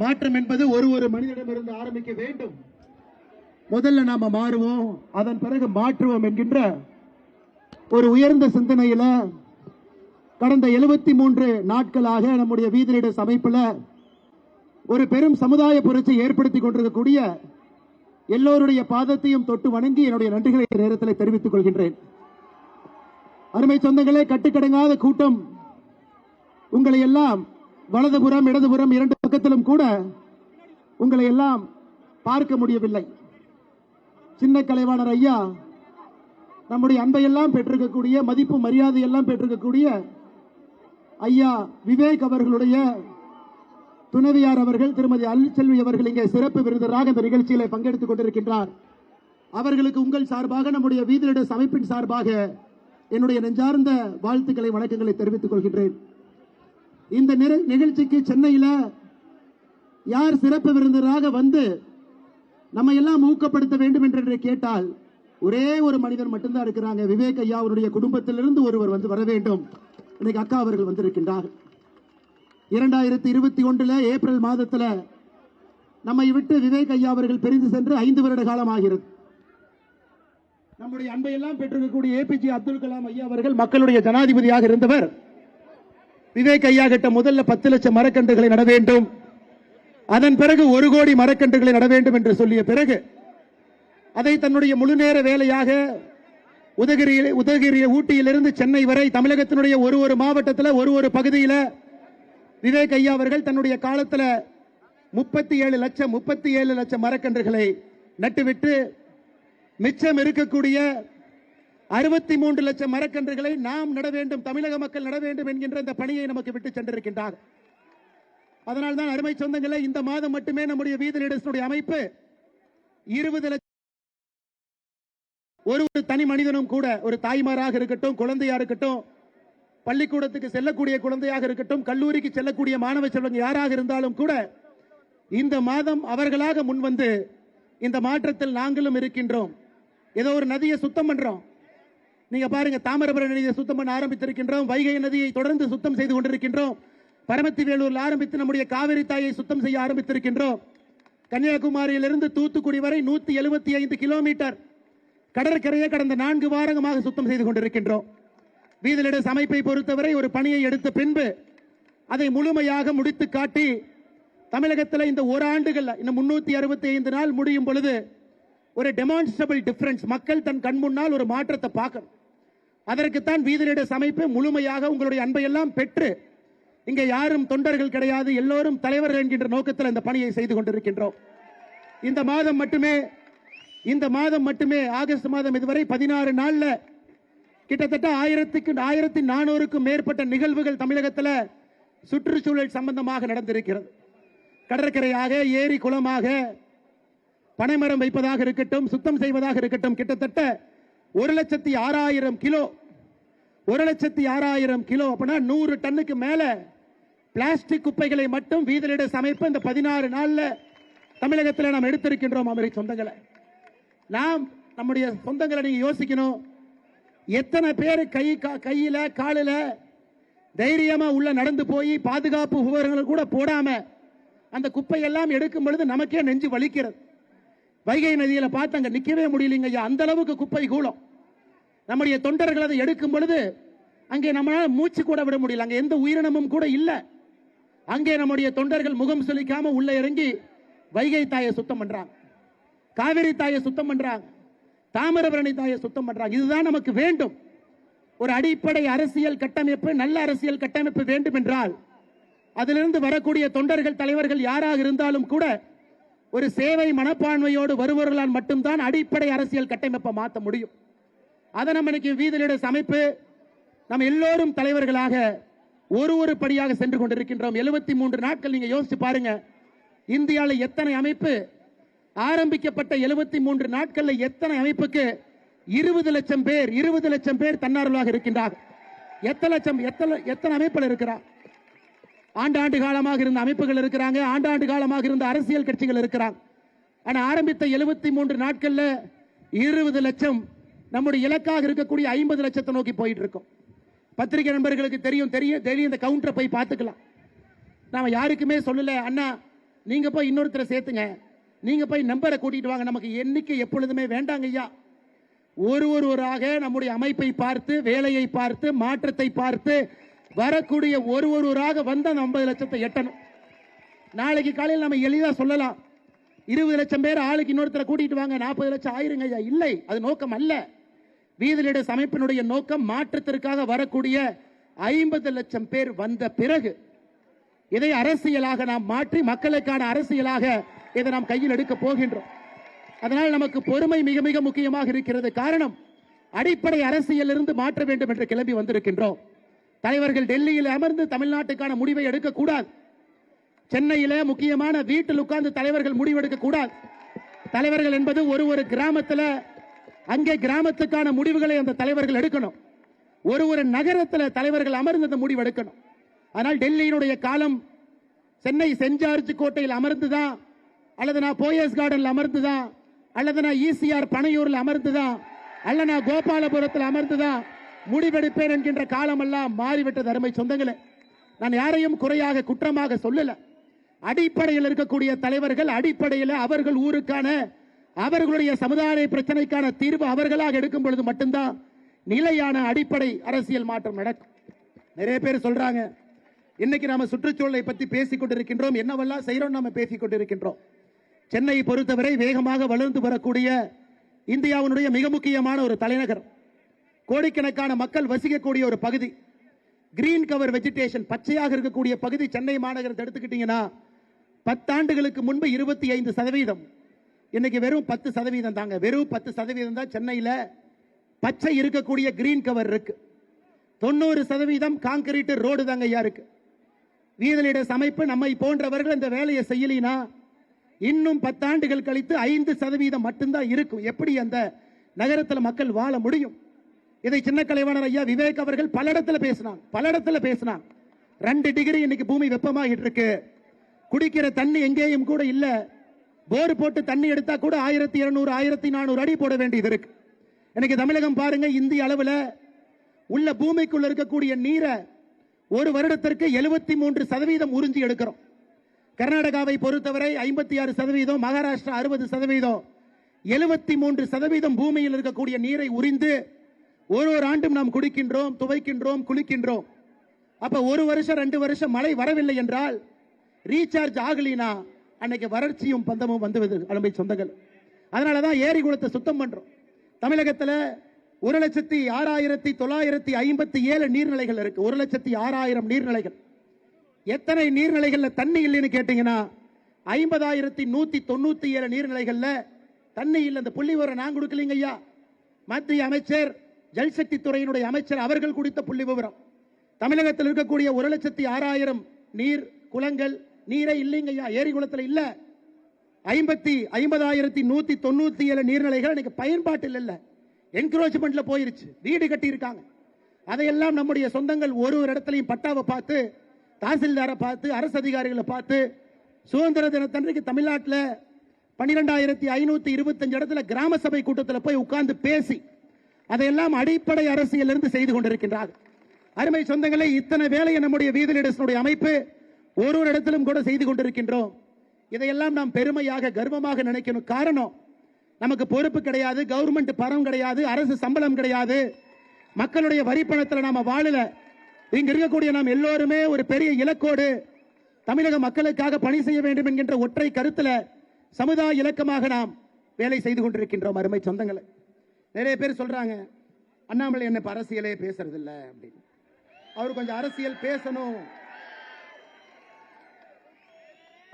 மாற்றம் என்பது ஒரு மனிதனிடமிருந்து ஆரம்பிக்க வேண்டும். முதல்ல நாம மாறுவோம், அதன் பிறகு மாற்றுவோம் என்கின்ற ஒரு உயர்ந்த சிந்தனையில கடந்த 73 நாட்களாக நம்முடைய வீதி லீடர்ஸ் அமைப்புல ஒரு பெரும் சமுதாய புரட்சி ஏற்படுத்திக் கொண்டிருக்கக்கூடிய எல்லோருடைய பாதத்தையும் தொட்டு வணங்கி என்னுடைய நன்றிகளை நேரத்தில் தெரிவித்துக் கொள்கின்றேன். அருமை சொந்தங்களே, கட்டுக்கடங்காத கூட்டம். உங்களை எல்லாம் வலதுபுறம் இடதுபுறம் இரண்டு பக்கத்திலும் கூட உங்களை எல்லாம் பார்க்க முடியவில்லை. சின்ன கலைவாணர் ஐயா நம்முடைய அன்பையெல்லாம் பெற்றிருக்கக்கூடிய, மதிப்பு மரியாதை எல்லாம் பெற்றிருக்கக்கூடிய ஐயா விவேக் அவர்களுடைய துணைவியார் அவர்கள் திருமதி அருள்செல்வி அவர்கள் இங்கே சிறப்பு விருந்தினராக இந்த நிகழ்ச்சியில் பங்கெடுத்துக் கொண்டிருக்கின்றார். அவர்களுக்கு உங்கள் சார்பாக, நம்முடைய வீதி லீடர்ஸ் அமைப்பின் சார்பாக என்னுடைய நெஞ்சார்ந்த வாழ்த்துக்களை வணக்கங்களை தெரிவித்துக் கொள்கின்றேன். இந்த நிகழ்ச்சிக்கு சென்னையில் யார் சிறப்பு விருந்தினராக வந்து நம்ம எல்லாம் ஊக்கப்படுத்த வேண்டும் என்று கேட்டால் ஒரே ஒரு மனிதர் மட்டும்தான் இருக்கிறாங்க. விவேக் ஐயா அவருடைய குடும்பத்திலிருந்து ஒருவர் வந்து வர வேண்டும். இன்னைக்கு அக்கா அவர்கள் வந்திருக்கின்றார். 2021 ஏப்ரல் மாதத்தில் நம்மை விட்டு விவேக் ஐயா அவர்கள் பிரிந்து சென்று 5 வருட காலம் ஆகிறது. நம்முடைய அன்பையெல்லாம் பெற்றிருக்கக்கூடிய ஏபிஜே அப்துல் கலாம் ஐயா அவர்கள் மக்களுடைய ஜனாதிபதியாக இருந்தவர். விவேக் ஐயா கிட்ட முதல்ல 10 லட்சம் மரக்கன்றுகளை நட வேண்டும், அதன் பிறகு 1 கோடி மரக்கன்றுகளை நட வேண்டும் என்று சொல்லிய பிறகு அதை தன்னுடைய முழுநேர வேலையாக உதகரி ஊட்டியிலிருந்து சென்னை வரை தமிழகத்தினுடைய ஒரு மாவட்டத்தில் ஒரு பகுதியில் விவேக் ஐயா அவர்கள் தன்னுடைய காலத்தில் 37 லட்சம் மரக்கன்றுகளை நட்டுவிட்டு மிச்சம் இருக்கக்கூடிய 63 லட்சம் மரக்கன்றுகளை நாம் நட வேண்டும், தமிழக மக்கள் நட வேண்டும் என்கின்ற இந்த பணியை நமக்கு விட்டு சென்றிருக்கின்றார். அதனால்தான் அருமை சொந்தங்களே, இந்த மாதம் மட்டுமே நம்முடைய வீதி லீடர்ஸ் அமைப்பு 20 லட்சம் ஒரு தனி மனிதனும் கூட, ஒரு தாய்மாராக இருக்கட்டும், குழந்தையா இருக்கட்டும், பள்ளிக்கூடத்துக்கு செல்லக்கூடிய குழந்தையாக இருக்கட்டும், கல்லூரிக்கு செல்லக்கூடிய மாணவ செல்வங்க யாராக இருந்தாலும் கூட இந்த மாதம் அவர்களாக முன்வந்து இந்த மாற்றத்தில் நாங்களும் இருக்கின்றோம். ஏதோ ஒரு நதியை சுத்தம் பண்றோம். நீங்க பாருங்க, தாமிரபரணி நதியை சுத்தம் பண்ண ஆரம்பித்திருக்கின்றோம். வைகை நதியை தொடர்ந்து சுத்தம் செய்து கொண்டிருக்கின்றோம். பரமத்தி வேலூரில் ஆரம்பித்து நம்முடைய காவிரி தாயை சுத்தம் செய்ய ஆரம்பித்திருக்கின்றோம். கன்னியாகுமரியிலிருந்து தூத்துக்குடி வரை 175 கிலோமீட்டர் கடற்கரையை கடந்த 4 வாரங்களாக சுத்தம் செய்து கொண்டிருக்கின்றோம். வீதி லீடர்ஸ் அமைப்பை பொறுத்தவரை ஒரு பணியை எடுத்த பின்பு அதை முழுமையாக முடித்து காட்டி தமிழகத்தில் இந்த ஓராண்டுகள் இன்னும் 365 நாள் முடியும் பொழுது ஒரு டெமான்ஸ்ட்ரபிள் டிஃபரன்ஸ், மக்கள் தன் கண் முன்னால் ஒரு மாற்றத்தை பார்க்கணும். அதற்குத்தான் வீதி லீடர்ஸ் அமைப்பு முழுமையாக உங்களுடைய அன்பையெல்லாம் பெற்று, இங்கே யாரும் தொண்டர்கள் கிடையாது, எல்லோரும் தலைவர்கள் என்கின்ற நோக்கத்தில் இந்த பணியை செய்து கொண்டிருக்கின்றோம். இந்த மாதம் மட்டுமே ஆகஸ்ட் மாதம் இதுவரை 16 நாள்ல கிட்டத்தட்ட 1400க்கும் மேற்பட்ட நிகழ்வுகள் தமிழகத்தில் சுற்றுச்சூழல் சம்பந்தமாக நடந்திருக்கிறது. கடற்கரையாக, ஏரி குளமாக, பனைமரம் வைப்பதாக இருக்கட்டும், சுத்தம் செய்வதாக இருக்கட்டும், கிட்டத்தட்ட 1,06,000 கிலோ 1,06,000 கிலோ அப்படின்னா 100 டன்னுக்கு மேல பிளாஸ்டிக் குப்பைகளை மட்டும் வீதி லீடர்ஸ் அமைப்பு இந்த 16 நாள்ல தமிழகத்தில் நாம் எடுத்திருக்கின்றோம். அமெரி சொந்தங்களை, நாம் நம்முடைய சொந்தங்களை நீங்க யோசிக்கணும். எத்தனை பேர் கையில காலில தைரியமா உள்ள நடந்து போய் பாதுகாப்பு உபகரணங்கள் கூட போடாம அந்த குப்பையெல்லாம் எடுக்கும் பொழுது நமக்கே நெஞ்சு வலிக்கிறது. வைகை நதியில பார்த்து அங்க நிக்கவே முடியலைங்க ஐயா, அந்த அளவுக்கு குப்பை கூலம். நம்முடைய தொண்டர்கள் அதை எடுக்கும் பொழுது அங்கே நம்மளால மூச்சு கூட விட முடியல, அங்கே எந்த உயிரினமும் கூட இல்ல. அங்கே நம்முடைய தொண்டர்கள் முகம் சுளிக்காம உள்ள இறங்கி வைகை தாயை சுத்தம் பண்றாங்க, காவிரி தாயை சுத்தம் பண்றாங்க, தாமிரபரணி தாயை சுத்தம் பண்றாங்க. இதுதான் நமக்கு வேண்டும். ஒரு அடிப்படை அரசியல் கட்டமைப்பு, நல்ல அரசியல் கட்டமைப்பு வேண்டும் என்றால் அதிலிருந்து வரக்கூடிய தொண்டர்கள், தலைவர்கள் யாராக இருந்தாலும் கூட ஒரு சேவை மனப்பான்மையோடு வருபவர்களால் மட்டும்தான் அடிப்படை அரசியல் கட்டமைப்பை மாற்ற முடியும். அதை நம்ம இன்னைக்கு வீதி லீடர்ஸ் அமைப்பு நம்ம எல்லோரும் தலைவர்களாக ஒரு படியாக சென்று கொண்டிருக்கின்றோம். 73 நாட்கள் நீங்க யோசிச்சு பாருங்க, இந்தியாவில் எத்தனை அமைப்பு ஆரம்பிக்கப்பட்ட 73 நாட்கள் எத்தனை அமைப்புக்கு 20 லட்சம் பேர் தன்னார்வலாக இருக்கின்றார். எத்தனை அமைப்புகள் இருக்கிறார்? ஆண்டாண்டு காலமாக இருந்த அமைப்புகள் இருக்கிறாங்க, ஆண்டாண்டு காலமாக இருந்த அரசியல் கட்சிகள் இருக்கிறாங்க. ஆனா ஆரம்பித்த 73 நாட்கள்ல 20 லட்சம் நம்முடைய இலக்காக இருக்கக்கூடிய 50 லட்சத்தை நோக்கி போயிட்டு இருக்கோம். பத்திரிகை நண்பர்களுக்கு தெரியும் இந்த கவுண்டரை போய் பார்த்துக்கலாம். நாம யாருக்குமே சொல்லல, அண்ணா நீங்க போய் இன்னொருத்தரை சேர்த்துங்க, நீங்க போய் நம்பரை கூட்டிட்டு வாங்க. நமக்கு எண்ணிக்கை எப்பொழுதுமே வேண்டாங்க ஐயா. ஒருவராக நம்முடைய அமைப்பை பார்த்து, வேலையை பார்த்து, மாற்றத்தை பார்த்து வரக்கூடிய ஒருவராக வந்த 50 லட்சத்தை எட்டணும். நாளைக்கு காலையில் நம்ம எளிதா சொல்லலாம், 20 லட்சம் பேர் ஆளுக்கு இன்னொருத்தரை கூட்டிட்டு வாங்க, 40 லட்சம் ஆயிருங்க ஐயா. இல்லை, அது நோக்கம் அல்ல. வீதிலிடஸ் அமைப்பினுடைய நோக்கம் மாற்றத்திற்காக வரக்கூடிய 50 லட்சம் பேர் வந்த பிறகு இதை அரசியலாக நாம் மாற்றி மக்களுக்கான அரசியலாக இதை நாம் கையில் எடுக்க போகின்றோம். அதனால் நமக்கு பொறுமை மிக மிக முக்கியமாக இருக்கிறது. காரணம், அடிப்படை அரசியல் இருந்து மாற்ற வேண்டும் என்று கிளம்பி வந்திருக்கின்றோம். தலைவர்கள் டெல்லியில் அமர்ந்து தமிழ்நாட்டுக்கான முடிவை எடுக்கக்கூடாது. சென்னையில முக்கியமான வீட்டில் உட்கார்ந்து தலைவர்கள் முடிவெடுக்க கூடாது. தலைவர்கள் என்பது ஒரு கிராமத்தில், அங்கே கிராமத்துக்கான முடிவுகளை அந்த தலைவர்கள் எடுக்கணும். ஒரு நகரத்தில் தலைவர்கள் அமர்ந்து அந்த முடிவு எடுக்கணும். ஆனால் டெல்லியினுடைய காலம் சென்னை சென்ட் ஜார்ஜ் கோட்டையில் அமர்ந்துதான், அல்லது நான் போயஸ் கார்டனில் அமர்ந்துதான், அல்லது நான் ஈசிஆர் பனையூரில் அமர்ந்துதான், அல்ல நான் கோபாலபுரத்தில் அமர்ந்துதான் முடிவெடுப்பேன் என்கின்ற காலம் எல்லாம் மாறிவிட்டது. அருமை சொந்தங்களே, நான் யாரையும் குறையாக குற்றமாக சொல்லல. அடிப்படையில் இருக்கக்கூடிய தலைவர்கள் அடிப்படையில் அவர்கள் ஊருக்கான, அவர்களுடைய சமுதாய பிரச்சனைக்கான தீர்வு அவர்களாக எடுக்கும் பொழுது மட்டும்தான் நிலையான அடிப்படை அரசியல் மாற்றம் நடக்கும். நிறைய பேர் சொல்றாங்க, இன்னைக்கு நாம சுற்றுச்சூழலை பற்றி பேசிக் கொண்டிருக்கின்றோம், என்னவெல்லாம் செய்யறோம் நாம பேசிக் கொண்டிருக்கின்றோம். சென்னையை பொறுத்தவரை வேகமாக வளர்ந்து வரக்கூடிய இந்தியாவினுடைய மிக முக்கியமான ஒரு தலைநகர், கோடிக்கணக்கான மக்கள் வசிக்கக்கூடிய ஒரு பகுதி, கிரீன் கவர் வெஜிடேஷன் பச்சையாக இருக்கக்கூடிய பகுதி சென்னை மாநகரத்தை எடுத்துக்கிட்டீங்கன்னா 10 ஆண்டுகளுக்கு முன்பு 25%, இன்னைக்கு வெறும் 10% தாங்க. வெறும் 10% தான் சென்னையில் பச்சை இருக்கக்கூடிய கிரீன் கவர் இருக்கு. 90% கான்கிரீட் ரோடு தாங்க ஐயா இருக்கு. வீதிலிடஸ் அமைப்பு நம்மை போன்றவர்கள் இந்த வேலையை செய்யலினா இன்னும் 10 ஆண்டுகள் கழித்து 5% மட்டும்தான் இருக்கும். எப்படி அந்த நகரத்தில் மக்கள் வாழ முடியும்? இதை சின்ன கலைவாணர் ஐயா விவேக் அவர்கள் பல இடத்துல பேசினாங்க. 2 டிகிரி இன்னைக்கு பூமி வெப்பமாகிட்டு இருக்கு. குடிக்கிற தண்ணி எங்கேயும் கூட இல்ல. போர் போட்டு தண்ணி எடுத்தா கூட 1200 1400 அடி போட வேண்டியது இருக்கு. எனக்கு தமிழகம் பாருங்க, இந்திய அளவில் உள்ள பூமிக்குள்ள இருக்கக்கூடிய நீரை ஒரு வருடத்திற்கு 73% உறிஞ்சி எடுக்கிறோம். கர்நாடகாவை பொறுத்தவரை 56%, மகாராஷ்டிரா 60%, 73% பூமியில் இருக்கக்கூடிய நீரை உறிந்து ஒரு ஆண்டும் நாம் குடிக்கின்றோம், துவைக்கின்றோம், குளிக்கின்றோம். அப்ப 1 வருஷம் 2 வருஷம் மழை வரவில்லை என்றால் ரீசார்ஜ் ஆகலினா அன்னைக்கு வறட்சியும் பந்தமும் வந்துவிது அருமை சொந்தங்கள். அதனாலதான் ஏரி குளத்தை சுத்தம் பண்றோம். தமிழகத்தில் 1,06,957 நீர்நிலைகள் இருக்கு. 1,06,000 நீர்நிலைகள். எத்தனை நீர்நிலைகள்ல தண்ணி இல்லைன்னு கேட்டீங்கன்னா 50,197 நீர்நிலைகள்ல தண்ணி இல்லை. அந்த புள்ளி விவரம் நான் கொடுக்கலீங்க ஐயா. மத்திய அமைச்சர், ஜல்சக்தி துறையினுடைய அமைச்சர் அவர்கள் கொடுத்த புள்ளி விவரம். தமிழகத்தில் இருக்கக்கூடிய 1,06,000 நீர் குளங்கள் நீரே இல்லைங்க ஐயா. ஏரி குளத்தில் இல்ல. 50,197 நீர்நிலைகள் இன்னைக்கு பயன்பாட்டில் இல்ல, என்க்ரோச்மெண்ட்ல போயிருச்சு. வீடு கட்டி இருக்காங்க. அதையெல்லாம் நம்முடைய சொந்தங்கள் ஒரு இடத்துலையும் பட்டாவை பார்த்து, தாசில்தாரை பார்த்து, அரசு அதிகாரிகளை பார்த்து, சுதந்திர தினத்தன்றைக்கு தமிழ்நாட்டில் 12,525 இடத்துல கிராம சபை கூட்டத்தில் போய் உட்கார்ந்து பேசி அதையெல்லாம் அடிப்படை அரசியல் இருந்து செய்து கொண்டிருக்கின்றார். அருமை சொந்தங்களை, இத்தனை வேலையை நம்முடைய வீதிலிடஸ் அமைப்பு ஒரு இடத்திலும் கூட செய்து கொண்டிருக்கின்றோம். இதையெல்லாம் நாம் பெருமையாக கர்வமாக நினைக்கணும். காரணம், நமக்கு பொறுப்பு கிடையாது, கவர்மெண்ட் பணம் கிடையாது, அரசு சம்பளம் கிடையாது, மக்களுடைய வரி பணத்தில் நாம வாழல. இங்க இருக்கக்கூடிய நாம் எல்லோருமே ஒரு பெரிய இலக்கோடு தமிழக மக்களுக்காக பணி செய்ய வேண்டும் என்கின்ற ஒற்றை கருத்துல சமுதாய இலக்கமாக நாம் வேலை செய்து கொண்டிருக்கின்றோம். அருமை சொந்தங்களை, நிறைய பேர் சொல்றாங்க, அண்ணாமலை என்ன அரசியலே பேசுறது இல்ல அப்படின்னு. அவர் கொஞ்சம் அரசியல் பேசணும்,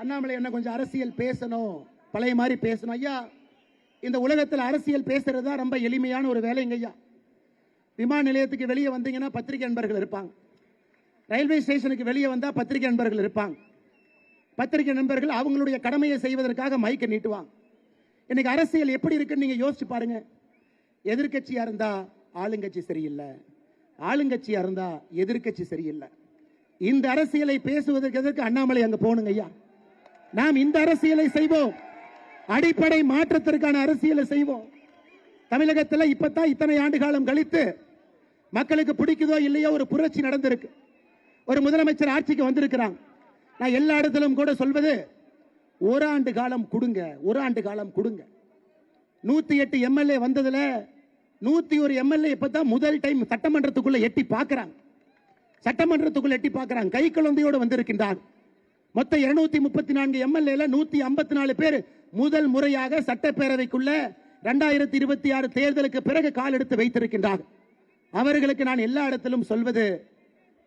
அண்ணாமலை என்ன கொஞ்சம் அரசியல் பேசணும், பழைய மாதிரி பேசணும். ஐயா, இந்த உலகத்தில் அரசியல் பேசுறது தான் ரொம்ப எளிமையான ஒரு வேலைங்க ஐயா. விமான நிலையத்துக்கு வெளியே வந்தீங்கன்னா பத்திரிகை நண்பர்கள் இருப்பாங்க. ரயில்வே ஸ்டேஷனுக்கு வெளியே வந்தா பத்திரிகை நண்பர்கள் இருப்பாங்க. பத்திரிகை நண்பர்கள் அவங்களுடைய கடமையை செய்வதற்காக மைக்கை நீட்டுவாங்க. இன்னைக்கு அரசியல் எப்படி இருக்குன்னு நீங்க யோசிச்சு பாருங்க. எதிர்கட்சியா இருந்தா ஆளுங்கட்சி சரியில்லை, ஆளுங்கட்சியா இருந்தா எதிர்கட்சி சரியில்லை. இந்த அரசியலை பேசுவதற்கு எதற்கு அண்ணாமலை அங்க போகணுங்க ஐயா? நாம் இந்த அரசியலை செய்வோம், அடிப்படை மாற்றத்திற்கான அரசியலை செய்வோம். தமிழகத்தில் இப்பதான் இத்தனை ஆண்டு காலம் கழித்து மக்களுக்கு பிடிக்குதோ இல்லையோ ஒரு புரட்சி நடந்திருக்கு. ஒரு முதலமைச்சர் ஆட்சிக்கு வந்திருக்கிறாங்க. நான் எல்லா இடத்திலும் கூட சொல்வது, ஓராண்டு காலம் கொடுங்க, ஓராண்டு காலம் கொடுங்க. 108 எம்எல்ஏ வந்ததுல 101 எம்எல்ஏ இப்பதான் முதல் டைம் சட்டமன்றத்துக்குள்ள எட்டி பார்க்கிறாங்க. சட்டமன்றத்துக்குள்ள எட்டி பார்க்கிறாங்க. கை குழந்தையோடு வந்திருக்கின்றார். மொத்த 234 எம்எல்ஏல 154 பேர் முதல் முறையாக சட்டப்பேரவைக்குள்ள 2026 தேர்தலுக்கு பிறகு கால் எடுத்து வைத்திருக்கின்றார். அவர்களுக்கு நான் எல்லா இடத்திலும் சொல்வது,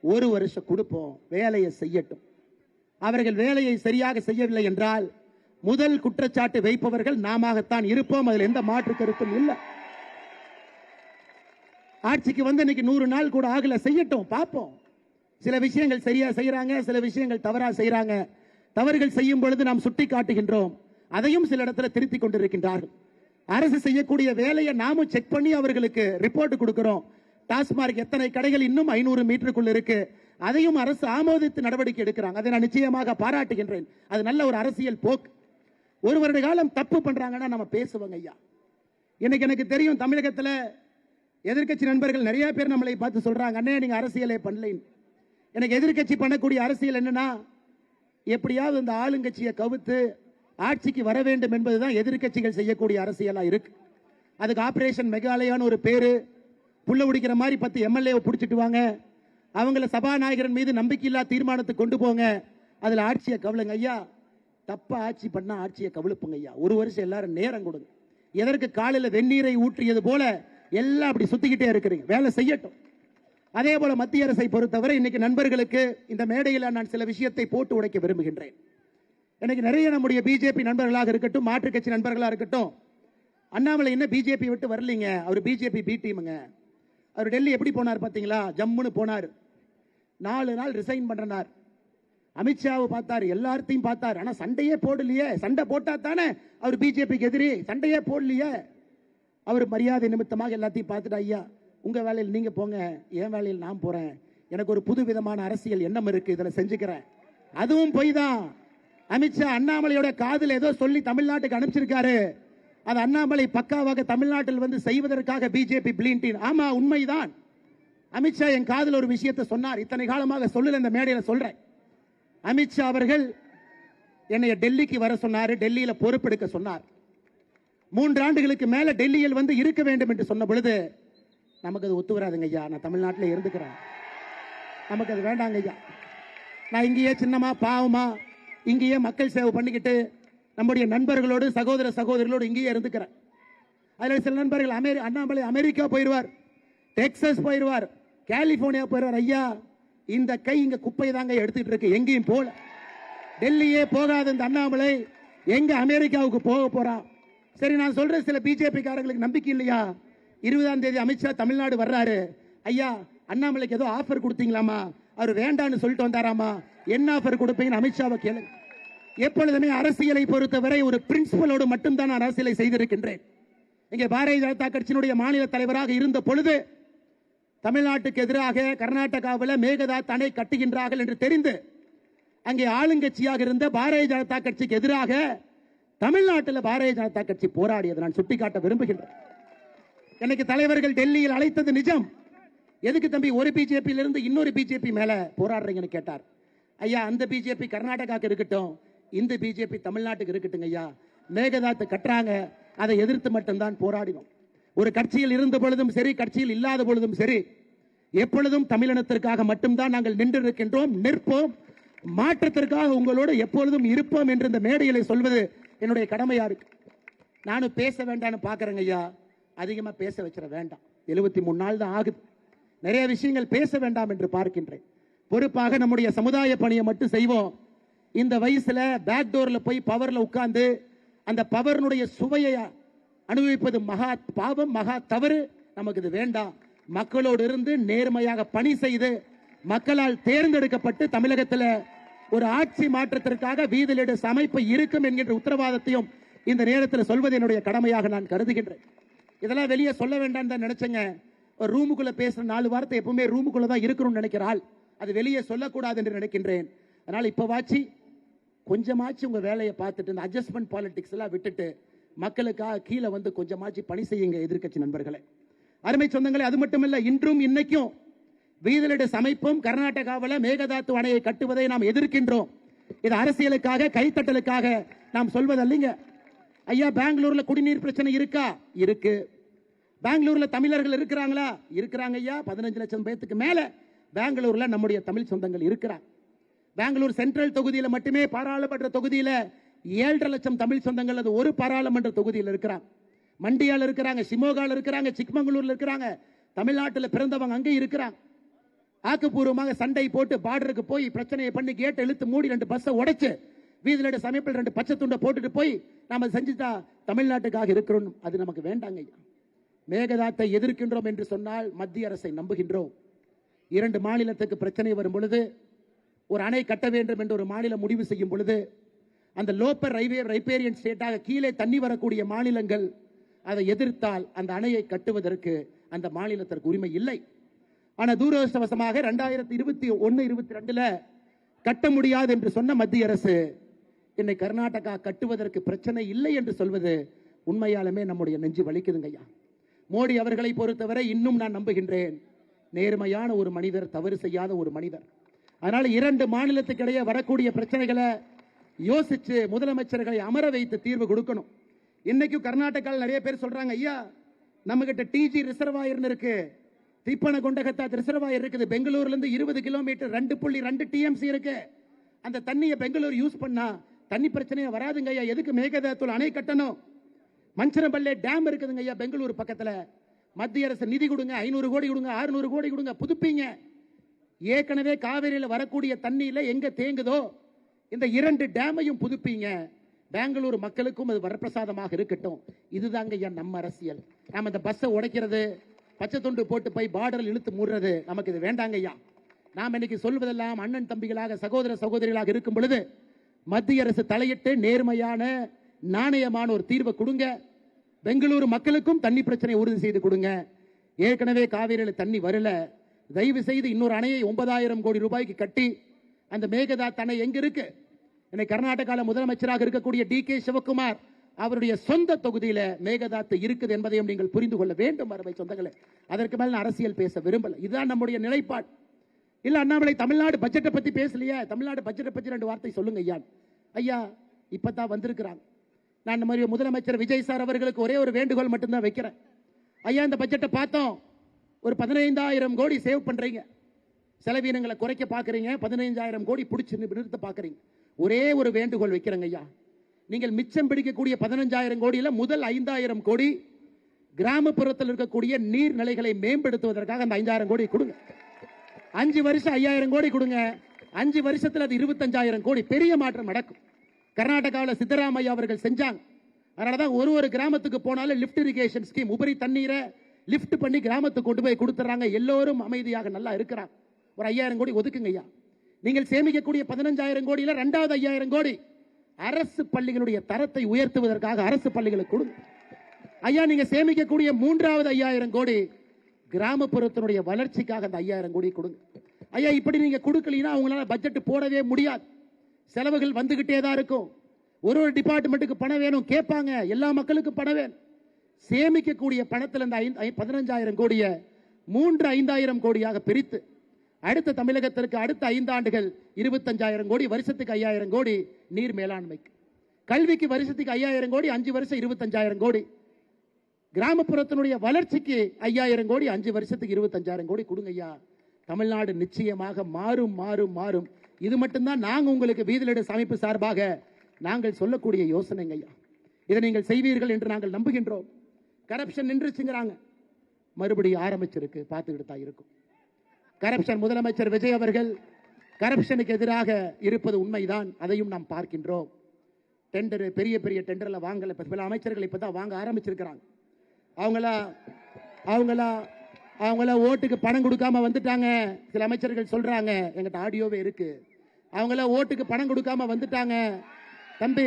ஒரு வருஷம் கொடுப்போம், வேலையை செய்யட்டும். அவர்கள் வேலையை சரியாக செய்யவில்லை என்றால் முதல் குற்றச்சாட்டு வைப்பவர்கள் நாமத்தான் இருப்போம். அதில் எந்த மாற்று கருத்தும் இல்லை. ஆட்சிக்கு வந்து இன்னைக்கு 100 நாள் கூட ஆகல, செய்யட்டும், பார்ப்போம். சில விஷயங்கள் சரியா செய்யறாங்க, சில விஷயங்கள் தவறா செய்யறாங்க. தவறுகள் செய்யும் பொழுது நாம் சுட்டி காட்டுகின்றோம், அதையும் சில இடத்துல திருத்திக் கொண்டிருக்கின்றார்கள். அரசு செய்யக்கூடிய வேலையை நாமும் செக் பண்ணி அவர்களுக்கு ரிப்போர்ட் கொடுக்கிறோம். டாஸ்மார்க் எத்தனை கடைகள் இன்னும் 500 மீட்டருக்குள் இருக்கு, அதையும் அரசு ஆமோதித்து நடவடிக்கை எடுக்கிறாங்க. அதை நான் நிச்சயமாக பாராட்டுகின்றேன். அது நல்ல ஒரு அரசியல் போக்கு. ஒரு வருட காலம் தப்பு பண்றாங்கன்னா நம்ம பேசுவோங்க ஐயா. இன்னைக்கு எனக்கு தெரியும், தமிழகத்தில் எதிர்க்கட்சி நண்பர்கள் நிறைய பேர் நம்மளை பார்த்து சொல்றாங்க, அண்ணே நீங்க அரசியலே பண்ணல. எனக்கு எதிர்க்கட்சி பண்ணக்கூடிய அரசியல் என்னன்னா, எப்படியாவது இந்த ஆளுங்கட்சியை கவுத்து ஆட்சிக்கு வர வேண்டும் என்பதுதான் எதிர்க்கட்சிகள் செய்யக்கூடிய அரசியலா இருக்கு. அதுக்கு ஆபரேஷன் மெகாலயான்னு ஒரு பேரு, புள்ள உடிக்கிற மாதிரி 10 எம்எல்ஏ பிடிச்சிட்டு வாங்க, அவங்கள சபாநாயகரின் மீது நம்பிக்கையில்லா தீர்மானத்தை கொண்டு போங்க, அதுல ஆட்சியை கவலுங்க ஐயா. தப்பா ஆட்சி பண்ணா ஆட்சியை கவலுப்புங்க ஐயா. ஒரு வருஷம் எல்லாரும் நேரம் கொடுங்க. எதற்கு காலையில் வெந்நீரை ஊற்றியது போல எல்லாம் அப்படி சுத்திக்கிட்டே இருக்கிறீங்க, வேலை செய்யட்டும். அதே போல மத்திய அரசை பொறுத்தவரை இன்னைக்கு நண்பர்களுக்கு இந்த மேடையில் நான் சில விஷயத்தை போட்டு உடைக்க விரும்புகின்றேன். எனக்கு நிறைய நம்முடைய பிஜேபி நண்பர்களாக இருக்கட்டும், மாற்றுக் கட்சி நண்பர்களாக இருக்கட்டும், அண்ணாமலை என்ன பிஜேபி விட்டு வரலீங்க, அவர் பிஜேபி பி டீமுங்க. அவர் டெல்லி எப்படி போனார் பாத்தீங்களா, ஜம்முன்னு போனார். 4 நாள் ரிசைன் பண்றார். அமித்ஷாவை பார்த்தார், எல்லாத்தையும் பார்த்தார். ஆனா சண்டையே போடலையே. சண்டை போட்டா தானே அவர் பிஜேபிக்கு எதிரி. சண்டையே போடலையே. அவர் மரியாதை நிமித்தமாக எல்லாத்தையும் பார்த்துட்டு, ஐயா உங்க வேலையில் நீங்க போங்க, என் வேலையில் நான் போறேன், எனக்கு ஒரு புது விதமான அரசியல் எண்ணம் இருக்கு, இதுல செஞ்சுக்கிறேன். அதுவும் போய் தான் அமித்ஷா அண்ணாமலையோட காதில் ஏதோ சொல்லி தமிழ்நாட்டுக்கு அனுப்பிச்சிருக்காரு. அது அண்ணாமலை பக்காவாக தமிழ்நாட்டில் வந்து செய்வதற்காக பிஜேபி பிளீன்டின். ஆமா உண்மைதான். அமித்ஷா என் காதில் ஒரு விஷயத்தை சொன்னார், இத்தனை காலமாக சொல்லல, இந்த மேடையில் சொல்றேன். அமித்ஷா அவர்கள் என்னை டெல்லிக்கு வர சொன்னார், டெல்லியில பொறுப்பெடுக்க சொன்னார். 3 ஆண்டுகளுக்கு மேல டெல்லியில் வந்து இருக்க வேண்டும் என்று சொன்ன பொழுது, நமக்கு அது ஒத்து வராதுங்க ஐயா, நான் தமிழ்நாட்டில் இருந்துக்கிறேன், நமக்கு அது வேண்டாங்க ஐயா, நான் இங்கேயே சின்னமா பாவமா இங்கேயே மக்கள் சேவை பண்ணிக்கிட்டு நம்முடைய நண்பர்களோடு சகோதர சகோதரிகளோடு இங்கேயே இருந்துக்கிறேன். அதுல சில நண்பர்கள் அண்ணாமலை அமெரிக்கா போயிடுவார், டெக்சாஸ் போயிடுவார், கலிபோர்னியா போயிடுவார். ஐயா இந்த கை இங்க குப்பை தாங்க எடுத்துட்டு இருக்கு, எங்கேயும் போல. டெல்லியே போகாத இந்த அண்ணாமலை எங்க அமெரிக்காவுக்கு போக போறான்? சரி, நான் சொல்றேன், சில பிஜேபி காரங்களுக்கு நம்பிக்கை இல்லையா? 20ஆம் தேதி அமித்ஷா தமிழ்நாடு வர்றாரு. ஐயா அண்ணாமலைக்கு ஏதோ ஆஃபர் கொடுத்தீங்களாமா? அவர் வேண்டான்னு சொல்லிட்டு வந்தாராமா? என்ன ஆஃபர் கொடுப்பீங்கன்னு அமித்ஷாவை கேளுங்க. எப்பொழுதுமே அரசியலை பொறுத்தவரை ஒரு பிரின்சிபலோடு மட்டும்தான் நான் அரசியலை செய்திருக்கின்றேன். இங்கே பாரதிய ஜனதா கட்சியினுடைய மாநில தலைவராக இருந்த பொழுது தமிழ்நாட்டுக்கு எதிராக கர்நாடகாவில் மேகதாது அணை கட்டுகின்றார்கள் என்று தெரிந்து அங்கே ஆளுங்கட்சியாக இருந்த பாரதிய ஜனதா கட்சிக்கு எதிராக தமிழ்நாட்டில் பாரதிய ஜனதா கட்சி போராடியதை நான் சுட்டிக்காட்ட விரும்புகின்றேன். எனக்கு தலைவர்கள் டெல்லியில் அழைத்தது நிஜம். எதுக்கு தம்பி ஒரு பிஜேபியில இருந்து இன்னொரு பிஜேபி மேல போராடுறீங்கன்னு கேட்டார். ஐயா அந்த பிஜேபி கர்நாடகாவுக்கு இருக்கட்டும், இந்த பிஜேபி தமிழ்நாட்டுக்கு இருக்கட்டும் ஐயா. மேகதாத்து கட்டுறாங்க, அதை எதிர்த்து மட்டும்தான் போராடினோம். ஒரு கட்சியில் இருந்த பொழுதும் சரி, கட்சியில் இல்லாத பொழுதும் சரி, எப்பொழுதும் தமிழினத்திற்காக மட்டும்தான் நாங்கள் நின்றிருக்கின்றோம், நிற்போம். மாற்றத்திற்காக உங்களோடு எப்பொழுதும் இருப்போம் என்று இந்த மேடையில் சொல்வது என்னுடைய கடமையா இருக்கு. நானும் பேச வேண்டாம்னு பாக்குறேங்க ஐயா, அதிகமா பேச வச்சிட வேண்டாம். 73 நாள் தான் ஆகுது, நிறைய விஷயங்கள் பேச வேண்டாம் என்று பார்க்கின்றேன். பொறுப்பாக நம்முடைய சமுதாய பணியை மட்டும் செய்வோம். இந்த வயசுல பேக்டோர்ல போய் பவர்ல உட்கார்ந்து அந்த பவர்னுடைய சுவையை அனுபவிப்பது மகா பாவம், மகா தவறு. நமக்கு இது வேண்டாம். மக்களோடு இருந்து நேர்மையாக பணி செய்து மக்களால் தேர்ந்தெடுக்கப்பட்டு தமிழகத்தில் ஒரு ஆட்சி மாற்றத்திற்காக வீதிலிட அமைப்பு இருக்கும் என்கின்ற உத்தரவாதத்தையும் இந்த நேரத்தில் சொல்வது என்னுடைய கடமையாக நான் கருதுகின்றேன். இதெல்லாம் வெளியே சொல்ல வேண்டாம் தான் நினைச்சேங்க. ஒரு ரூமுக்குள்ள பேசுற 4 வார்த்தை எப்பவுமே ரூமுக்குள்ள தான் இருக்கணும்னு நினைக்கிறாள், அது வெளியே சொல்லக்கூடாது என்று நினைக்கின்றேன். அதனால இப்பவாச்சு கொஞ்சமாச்சு உங்க வேலையை பார்த்துட்டு இந்த அட்ஜஸ்ட்மெண்ட் பாலிடிக்ஸ் எல்லாம் விட்டுட்டு மக்களுக்காக கீழே வந்து கொஞ்சமாச்சு பணி செய்யுங்க எதிர்க்கட்சி நண்பர்களே, அருமை சொந்தங்களே. அது மட்டுமல்ல, இன்றும் இன்னைக்கும் வீதலிட அமைப்பும் கர்நாடகாவில் மேகதாத்து அணையை கட்டுவதை நாம் எதிர்க்கின்றோம். இது அரசியலுக்காக கைத்தட்டலுக்காக நாம் சொல்வதல்லைங்க. ஐயா, பெங்களூர்ல குடிநீர் பிரச்சனை இருக்கா? இருக்கு. பெங்களூர்ல தமிழர்கள் இருக்கிறாங்களா? இருக்கிறாங்க ஐயா. 15 லட்சம் பேத்துக்கு மேல பெங்களூர்ல நம்முடைய தமிழ் சொந்தங்கள் இருக்கிறாங்க. பெங்களூர் சென்ட்ரல் தொகுதியில மட்டுமே பாராளுமன்ற தொகுதியில 7.5 லட்சம் தமிழ் சொந்தங்கள் அது ஒரு பாராளுமன்ற தொகுதியில் இருக்கிறாங்க. மண்டியால இருக்கிறாங்க, சிமோகால இருக்கிறாங்க, சிக்மங்களூர்ல இருக்கிறாங்க. தமிழ்நாட்டில் பிறந்தவங்க அங்கே இருக்கிறாங்க. ஆக்கப்பூர்வமாக சண்டை போட்டு பார்டருக்கு போய் பிரச்சனையை பண்ணி கேட் இழுத்து மூடி 2 பஸ்ஸை உடைச்சு வீதியில சமைப்பில் 2 பச்சை துண்டை போட்டுட்டு போய் நாம செஞ்சுட்டா தமிழ்நாட்டுக்காக இருக்கிறோம். அது நமக்கு வேண்டாங்க. மேகதாத்தை எதிர்க்கின்றோம் என்று சொன்னால் மத்திய அரசை நம்புகின்றோம். 2 மாநிலத்துக்கு பிரச்சனை வரும் பொழுது, ஒரு அணை கட்ட வேண்டும் என்று ஒரு மாநிலம் முடிவு செய்யும் பொழுது, அந்த லோப்பர் ரைபேரியன் ஸ்டேட்டாக கீழே தண்ணி வரக்கூடிய மாநிலங்கள் அதை எதிர்த்தால் அந்த அணையை கட்டுவதற்கு அந்த மாநிலத்திற்கு உரிமை இல்லை. ஆனால் துரதிருஷ்டவசமாக 2021-22 கட்ட முடியாது என்று சொன்ன மத்திய அரசு இன்னை கர்நாடகா கட்டுவதற்கு பிரச்சனை இல்லை என்று சொல்வது உண்மையாலுமே நம்முடைய நெஞ்சு வலிக்குதுங்க ஐயா. மோடி அவர்களை பொறுத்தவரை இன்னும் நான் நம்புகின்றேன், நேர்மையான ஒரு மனிதர், தவறு செய்யாத ஒரு மனிதர். அதனால 2 மாநிலத்துக்கு இடையே வரக்கூடிய பிரச்சனைகளை யோசிச்சு முதலமைச்சர்களை அமர வைத்து தீர்வு கொடுக்கணும். இன்னைக்கும் கர்நாடகாவில் நிறைய பேர் சொல்றாங்க, ஐயா நம்ம கிட்ட டிஜி ரிசர்வாயர் இருக்கு, திப்பனகுண்டகத்தா ரிசர்வாயர் இருக்குது, பெங்களூர்ல இருந்து 20 கிலோமீட்டர் 2.2 டிஎம்சி இருக்கு. அந்த தண்ணியை பெங்களூர் யூஸ் பண்ணா தண்ணி பிரச்சனையே வராதுங்க ஐயா. எதுக்கு மேகதாத்துல அணை கட்டணும்? மஞ்சனபல்லே டேம் இருக்குதுங்க ஐயா பெங்களூர் பக்கத்துல. மத்திய அரசு நிதி கொடுங்க, 500 கோடி கொடுங்க, 600 கோடி கொடுங்க, புதுப்பீங்க. ஏற்கனவே காவிரியில் வரக்கூடிய தண்ணியில எங்க தேங்குதோ இந்த 2 டேமையும் புதுப்பீங்க. பெங்களூர் மக்களுக்கும் அது வரப்பிரசாதமாக இருக்கட்டும். இதுதாங்க ஐயா நம்ம அரசியல். நாம இந்த பஸ்ஸை உடைக்கிறது, பச்சை துண்டு போட்டு போய் பார்டரில் இழுத்து மூடுறது நமக்கு இது வேண்டாங்க ஐயா. நாம் இன்னைக்கு சொல்வதெல்லாம் அண்ணன் தம்பிகளாக, சகோதர சகோதரிகளாக இருக்கும் பொழுது மத்திய அரசு தலையிட்டு நேர்மையான நாணயமான ஒரு தீர்வை கொடுங்க. பெங்களூரு மக்களுக்கும் தண்ணி பிரச்சனை உறுதி செய்து கொடுங்க. ஏற்கனவே காவிரியில் தண்ணி வரல, தயவு செய்து இன்னொரு அணையை 9,000 கோடி ரூபாய்க்கு கட்டி அந்த மேகதாத் அணை எங்க இருக்கு? இன்னைக்கு கர்நாடகாவில் முதலமைச்சராக இருக்கக்கூடிய டி.கே. சிவகுமார் அவருடைய சொந்த தொகுதியில மேகதாத்து இருக்குது என்பதையும் நீங்கள் புரிந்து கொள்ள வேண்டும் அருமை சொந்தங்களே. அதற்கு மேல அரசியல் பேச விரும்பல. இதுதான் நம்முடைய நிலைப்பாடு. இல்ல அண்ணாமலை தமிழ்நாடு பட்ஜெட்டை பத்தி பேசலையா? தமிழ்நாடு பட்ஜெட்டை பத்தி 2 வார்த்தை சொல்லுங்க ஐயா. ஐயா இப்பதான் வந்திருக்கிறாங்க. நான் இந்த மாதிரி முதலமைச்சர் விஜய் சார் அவர்களுக்கு ஒரே ஒரு வேண்டுகோள் மட்டும்தான் வைக்கிறேன். ஐயா இந்த பட்ஜெட்டை பார்த்தோம், ஒரு 15,000 கோடி சேவ் பண்றீங்க, செலவினங்களை குறைக்க பாக்குறீங்க, 15,000 கோடி பிடிச்சு நிறுத்த பாக்குறீங்க. ஒரே ஒரு வேண்டுகோள் வைக்கிறேங்க ஐயா, நீங்கள் மிச்சம் பிடிக்கக்கூடிய 15,000 கோடியில முதல் 5,000 கோடி கிராமப்புறத்தில் இருக்கக்கூடிய நீர்நிலைகளை மேம்படுத்துவதற்காக அந்த 5,000 கோடி கொடுங்க. 5 வருஷம் 5,000 கோடி கொடுங்க. 5 வருஷத்துல அது 25,000 கோடி. பெரிய மாற்றம் நடக்கும். கர்நாடகாவில் சித்தராமையா அவர்கள் செஞ்சாங்க. அதனாலதான் ஒரு கிராமத்துக்கு போனாலும் லிப்ட் இரிகேஷன் ஸ்கீம், உபரி தண்ணீரை லிப்ட் பண்ணி கிராமத்துக்கு கொண்டு போய் கொடுத்துறாங்க. எல்லோரும் அமைதியாக நல்லா இருக்கிறாங்க. ஒரு 5,000 கோடி ஒதுக்குங்க ஐயா. நீங்கள் சேமிக்கக்கூடிய 15,000 கோடியில 2வது 5,000 கோடி அரசு பள்ளிகளுடைய தரத்தை உயர்த்துவதற்காக அரசு பள்ளிகளுக்கு கொடுங்க ஐயா. நீங்க சேமிக்கக்கூடிய 3வது 5,000 கோடி கிராமப்புறத்தினுடைய வளர்ச்சிக்காக அந்த 5,000 கோடி கொடுங்க ஐயா. இப்படி நீங்க கொடுக்கலீங்கன்னா அவங்களால பட்ஜெட் போடவே முடியாது. செலவுகள் வந்துகிட்டே தான் இருக்கும். ஒரு டிபார்ட்மெண்ட்டுக்கு பணம் வேணும் கேட்பாங்க, எல்லா மக்களுக்கும் பணம் வேணும். சேமிக்கக்கூடிய பணத்தில் இந்த 15,000 கோடியை 3-5,000 கோடியாக பிரித்து அடுத்த தமிழகத்திற்கு அடுத்த 5 ஆண்டுகள் 25,000 கோடி, வருஷத்துக்கு 5,000 கோடி நீர் மேலாண்மைக்கு, கல்விக்கு வருஷத்துக்கு 5,000 கோடி, 5 வருஷம் 25,000 கோடி, கிராமப்புறத்தினுடைய வளர்ச்சிக்கு 5,000 கோடி, 5 வருஷத்துக்கு 25,000 கோடி கொடுங்க ஐயா. தமிழ்நாடு நிச்சயமாக மாறும் மாறும் மாறும். இது மட்டும்தான் நாங்க உங்களுக்கு வீதிலடு அமைப்பு சார்பாக நாங்கள் சொல்லக்கூடிய யோசனைங்க ஐயா. இதை நீங்கள் செய்வீர்கள் என்று நாங்கள் நம்புகின்றோம். கரப்ஷன் நின்றுச்சுங்கிறாங்க, மறுபடியும் ஆரம்பிச்சிருக்கு, பார்த்துக்கிட்டு தான் இருக்கும். கரப்ஷன் முதலமைச்சர் விஜய் அவர்கள் கரப்ஷனுக்கு எதிராக இருப்பது உண்மைதான், அதையும் நாம் பார்க்கின்றோம். டெண்டர் பெரிய பெரிய டெண்டர்ல வாங்கல, பல அமைச்சர்கள் இப்பதான் வாங்க ஆரம்பிச்சிருக்கிறாங்க. அவங்கள ஓட்டுக்கு பணம் கொடுக்காம வந்துட்டாங்க. சில அமைச்சர்கள் சொல்றாங்க, எங்கிட்ட ஆடியோவே இருக்கு, அவங்கள ஓட்டுக்கு பணம் கொடுக்காம வந்துட்டாங்க. தம்பி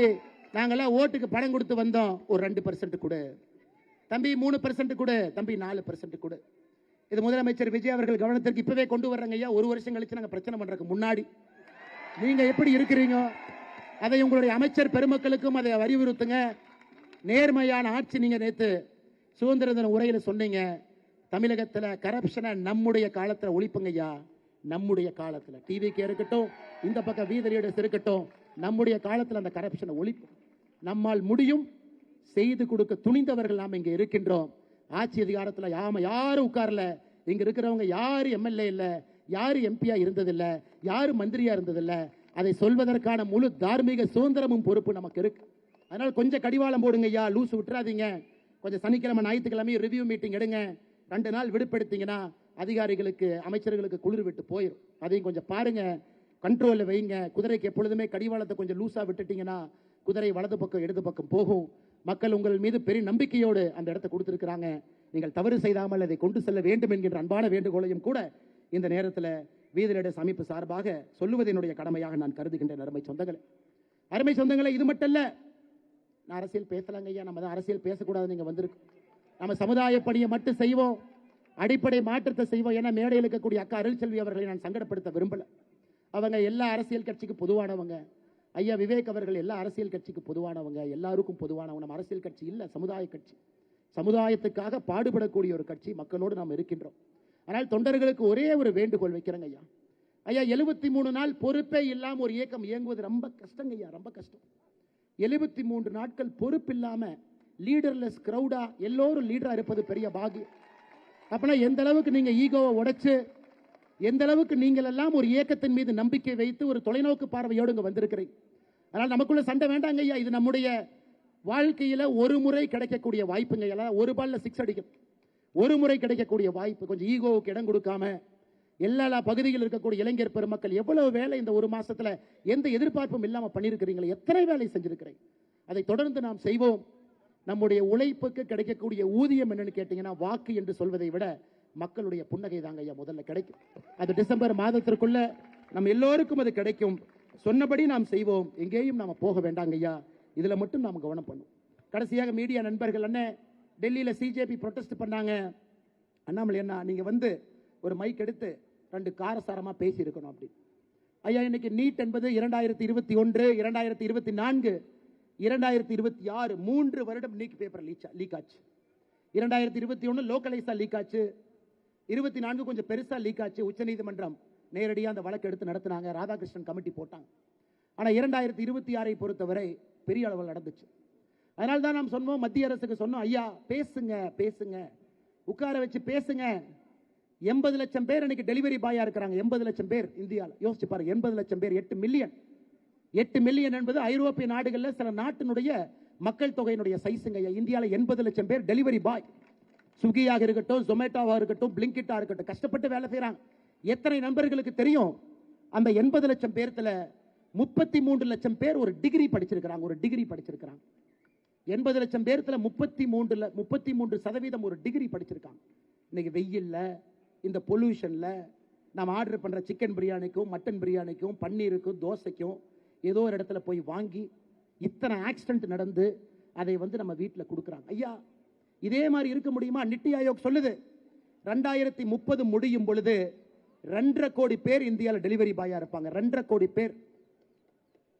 நாங்கெல்லாம் ஓட்டுக்கு பணம் கொடுத்து வந்தோம், ஒரு 2% கொடு தம்பி, 3% கொடு தம்பி, 4% கொடு. இது முதலமைச்சர் விஜய் அவர்கள் கவனத்திற்கு இப்பவே கொண்டு வர்றாங்க ஐயா. 1 வருஷம் கழிச்சு நாங்க பிரச்சனை பண்றதுக்கு முன்னாடி நீங்க எப்படி இருக்கிறீங்க அதை உங்களுடைய அமைச்சர் பெருமக்களுக்கும் அதை அறிவுறுத்துங்க. நேர்மையான ஆட்சி. நீங்க நேத்து சுதந்திர தின உரையில சொன்னீங்க, தமிழகத்துல கரப்ஷனை நம்முடைய காலத்துல ஒழிப்புங்க ஐயா. நம்முடைய காலத்துல டிவிக்கு இருக்கட்டும், இந்த பக்கம் வீதி லீடர்ஸ் இருக்கட்டும், நம்முடைய காலத்துல அந்த கரப்ஷனை ஒழிப்பு. நம்மால் முடியும், செய்து கொடுக்க துணிந்தவர்கள் நாம் இங்க இருக்கின்றோம். ஆட்சி அதிகாரத்தில் யாரும் உட்கார்ல, இங்க இருக்கிறவங்க யாரு எம்எல்ஏ இல்ல, யாரு எம்பியா இருந்ததில்ல, யாரு மந்திரியா இருந்ததில்ல. அதை சொல்வதற்கான முழு தார்மீக சுதந்திரமும் பொறுப்பு நமக்கு இருக்கு. அதனால கொஞ்சம் கடிவாளம் போடுங்க ஐயா, லூஸ் விட்டுறாதீங்க. கொஞ்சம் சனிக்கிழமை ஞாயிற்றுக்கிழமை ரிவ்யூ மீட்டிங் எடுங்க. 2 நாள் விடுப்படுத்தீங்கன்னா அதிகாரிகளுக்கு அமைச்சர்களுக்கு குளிர் விட்டு போயிடும். அதையும் கொஞ்சம் பாருங்க, கண்ட்ரோல்ல வைங்க. குதிரைக்கு எப்பொழுதுமே கடிவாளத்தை கொஞ்சம் லூசா விட்டுட்டீங்கன்னா குதிரை வலது பக்கம் இடது பக்கம் போகும். மக்கள் உங்கள் மீது பெரிய நம்பிக்கையோடு அந்த இடத்தை கொடுத்திருக்கிறாங்க. நீங்கள் தவறு செய்தாமல் அதை கொண்டு செல்ல வேண்டும் என்கின்ற அன்பான வேண்டுகோளையும் கூட இந்த நேரத்தில் வீதிநடை அமைப்பு சார்பாக சொல்லுவது என்னுடைய கடமையாக நான் கருதுகின்றேன். அருமை சொந்தங்களே, இது மட்டும் இல்ல, நான் அரசியல் பேசலாங்க ஐயா, நம்ம தான் அரசியல் பேசக்கூடாது நீங்க வந்திருக்கு. நம்ம சமுதாய பணியை மட்டும் செய்வோம், அடிப்படை மாற்றத்தை செய்வோம். ஏன்னா மேடையில் இருக்கக்கூடிய அக்கா அருள்செல்வி அவர்களை நான் சங்கடப்படுத்த விரும்பல. அவங்க எல்லா அரசியல் கட்சிக்கு பொதுவானவங்க. ஐயா விவேக் அவர்கள் எல்லா அரசியல் கட்சிக்கு பொதுவானவங்க, எல்லாருக்கும் பொதுவானவங்க. நம்ம அரசியல் கட்சி இல்ல, சமுதாய கட்சி. சமுதாயத்துக்காக பாடுபடக்கூடிய ஒரு கட்சி. மக்களோடு நாம் இருக்கின்றோம். ஆனால் தொண்டர்களுக்கு ஒரே ஒரு வேண்டுகோள் வைக்கிறேங்க ஐயா. ஐயா 73 நாள் பொறுப்பே இல்லாம ஒரு இயக்கம் இயங்குவது ரொம்ப கஷ்டங்க ஐயா, ரொம்ப கஷ்டம். 73 நாட்கள் பொறுப்பு இல்லாம லீடர்லெஸ் கிரௌடா எல்லோரும் லீடரா இருப்பது பெரிய பாகியம். அப்பனா எந்த அளவுக்கு நீங்க ஈகோவை உடைச்சு, எந்த அளவுக்கு நீங்கள் எல்லாம் ஒரு இயக்கத்தின் மீது நம்பிக்கை வைத்து ஒரு தொலைநோக்கு பார்வையோடு இங்க வந்திருக்கிறீங்க. அதனால் நமக்குள்ள சண்டை வேண்டாங்க ஐயா. இது நம்முடைய வாழ்க்கையில ஒரு முறை கிடைக்கக்கூடிய வாய்ப்புங்க ஐயா. ஒரு பால்ல 6 அடிக்கும், ஒரு முறை கிடைக்கக்கூடிய வாய்ப்பு. கொஞ்சம் ஈகோவுக்கு இடம் கொடுக்காம எல்லா பகுதியில் இருக்கக்கூடிய இளைஞர் பெருமக்கள் எவ்வளவு வேலை இந்த ஒரு மாசத்துல எந்த எதிர்பார்ப்பும் இல்லாம பண்ணிருக்கிறீங்களே, எத்தனை வேலை செஞ்சிருக்கிறீங்க. அதை தொடர்ந்து நாம் செய்வோம். நம்முடைய உழைப்புக்கு கிடைக்கக்கூடிய ஊதியம் என்னன்னு கேட்டீங்கன்னா வாக்கு என்று சொல்வதை விட மக்களுடைய புன்னகை தாங்க ஐயா முதல்ல கிடைக்கும். அது டிசம்பர் மாதத்திற்குள்ள நம்ம எல்லோருக்கும் அது கிடைக்கும். சொன்னபடி நாம் செய்வோம், எங்கேயும் நாம போக வேண்டாங்க ஐயா. இதுல மட்டும் நாம் கவனம் பண்ணுவோம். கடைசியாக மீடியா நண்பர்கள் அண்ணே, டெல்லியில சிஜேபி ப்ரொடெஸ்ட் பண்ணாங்க. அண்ணாமலை அண்ணா நீங்க வந்து ஒரு மைக் எடுத்து 2 காரசாரமா பேசி இருக்கணும் அப்படி. ஐயா இன்னைக்கு நீட் என்பது 2021, 2024, 2026 3 வருடம் நீட் பேப்பர் லீக் ஆச்சு. 2021 லோக்கலைஸா லீக் ஆச்சு, 24 கொஞ்சம் பெருசா லீக் ஆச்சு. உச்சநீதிமன்றம் நேரடியாக அந்த வழக்கு எடுத்து நடத்தினாங்க, ராதாகிருஷ்ணன் கமிட்டி போட்டாங்க. ஆனா 2026 பொறுத்தவரை பெரிய அளவில் நடந்துச்சு. அதனால தான் நாம் சொன்னோம், மத்திய அரசுக்கு சொன்னோம், ஐயா பேசுங்க பேசுங்க, உட்கார வச்சு பேசுங்க. 80 லட்சம் பேர் இன்னைக்கு டெலிவரி பாயா இருக்கிறாங்க. 80 லட்சம் பேர் இந்தியாவில். யோசிச்சு பாருங்க, 80 லட்சம் பேர், 8 மில்லியன். 8 மில்லியன் என்பது ஐரோப்பிய நாடுகளில் சில நாட்டினுடைய மக்கள் தொகையினுடைய சைஸுங்க. இந்தியாவில் 80 லட்சம் பேர் டெலிவரி பாய். ஸ்விக்கியாக இருக்கட்டும், ஜொமேட்டோவாக இருக்கட்டும், பிளிங்கிட்டா இருக்கட்டும், கஷ்டப்பட்டு வேலை செய்யறாங்க. எத்தனை நண்பர்களுக்கு தெரியும்? அந்த 80 லட்சம் பேர்த்துல 33 லட்சம் பேர் ஒரு டிகிரி படிச்சிருக்கிறாங்க. ஒரு டிகிரி படிச்சிருக்கிறாங்க. 80 லட்சம் பேர்த்துல 33% ஒரு டிகிரி படிச்சிருக்காங்க. இன்னைக்கு வெயில்ல, இந்த பொல்யூஷன்ல நாம் ஆர்டர் பண்ற சிக்கன் பிரியாணிக்கும், மட்டன் பிரியாணிக்கும், பன்னீருக்கும், தோசைக்கும் ஏதோ ஒரு இடத்துல போய் வாங்கி இத்தனை ஆக்சிடென்ட் நடந்து அதை வந்து நம்ம வீட்டில் கொடுக்குறாங்க. ஐயா இதே மாதிரி இருக்க முடியுமா? நித்தி ஆயோக் சொல்லுது 2030 முடியும் பொழுது 2.5 கோடி பேர் இந்தியாவில் டெலிவரி பாயா இருப்பாங்க. 2.5 கோடி பேர்,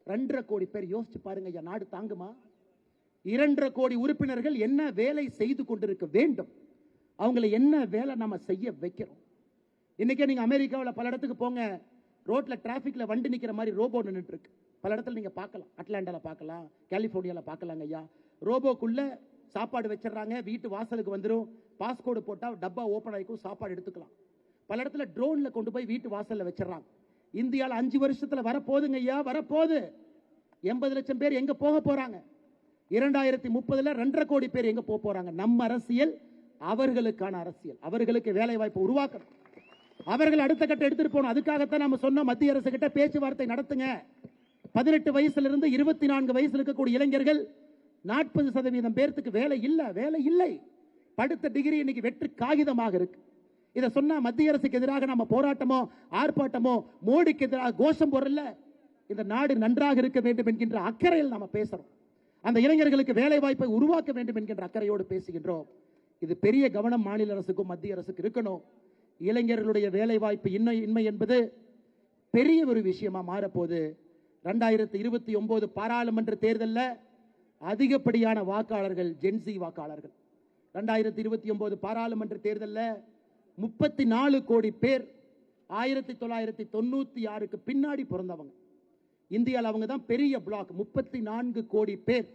2.5 கோடி பேர். யோசிச்சு பாருங்க ஐயா, நாடு தாங்குமா? 2.5 கோடி உறுப்பினர்கள் என்ன வேலை செய்து கொண்டிருக்க வேண்டும்? அவங்களை என்ன வேலை நம்ம செய்ய வைக்கிறோம்? இன்னைக்கே நீங்க அமெரிக்காவில் பல இடத்துக்கு போங்க, ரோட்ல டிராபிக்ல வண்டி நிக்கிற மாதிரி ரோபோ நின்றுட்டு இருக்கு. பல இடத்துல நீங்க பார்க்கலாம். அட்லாண்டால பார்க்கலாம், கலிபோர்னியால பார்க்கலாங்க ஐயா. ரோபோக்குள்ள சாப்பாடு வச்சிடறாங்க, வீட்டு வாசலுக்கு வந்துடும். பாஸ்கோடு போட்டா டப்பா ஓபன் ஆகிக்கும், சாப்பாடு எடுத்துக்கலாம். பல இடத்துல ட்ரோன்ல கொண்டு போய் வீட்டு வாசல்ல வச்சிடறாங்க. இந்தியாவில் 5 வருஷத்துல வரப்போகுதுங்க ஐயா, வரப்போகுது. 80 லட்சம் பேர் எங்க போக போறாங்க? 2030 2.5 கோடி பேர் எங்க போக போறாங்க? நம்ம அரசியல் அவர்களுக்கான அரசியல். அவர்களுக்கு வேலை வாய்ப்பு உருவாக்கணும், அவர்கள் அடுத்த கட்ட எடுத்துட்டு போகணும். அதுக்காகத்தான் நம்ம சொன்னோம், மத்திய அரசு கிட்ட பேச்சுவார்த்தை நடத்துங்க. 18 வயசுல இருந்து 24 வயசுல இருக்கக்கூடிய இளைஞர்கள் 40% பேருக்கு வேலை இல்ல, வேலை இல்லை. படித்த டிகிரி இன்னைக்கு வெற்று காகிதமாக இருக்கு. இதை சொன்னா மத்திய அரசுக்கு எதிராக நம்ம போராட்டமோ ஆர்ப்பாட்டமோ, மோடிக்கு எதிராக கோஷம் போடல. இந்த நாடு நன்றாக இருக்க வேண்டும் என்கின்ற அக்கறையில் நம்ம பேசுறோம். அந்த இளைஞர்களுக்கு வேலை வாய்ப்பை உருவாக்க வேண்டும் என்கின்ற அக்கறையோடு பேசுகின்றோம். இது பெரிய கவனம் மாநில அரசுக்கும் மத்திய அரசுக்கு இருக்கணும். இளைஞர்களுடைய வேலை வாய்ப்பு இன்மை என்பது பெரிய ஒரு விஷயமா மாறப்போகுது. 2029 பாராளுமன்ற தேர்தலில் அதிகப்படியான வாக்காளர்கள் ஜென்சி வாக்காளர்கள். 2029 பாராளுமன்ற தேர்தலில் 34 கோடி பேர் 1996க்கு பின்னாடி பிறந்தவங்க. இந்தியாவில் அவங்க தான் பெரிய பிளாக். 34 கோடி பேர்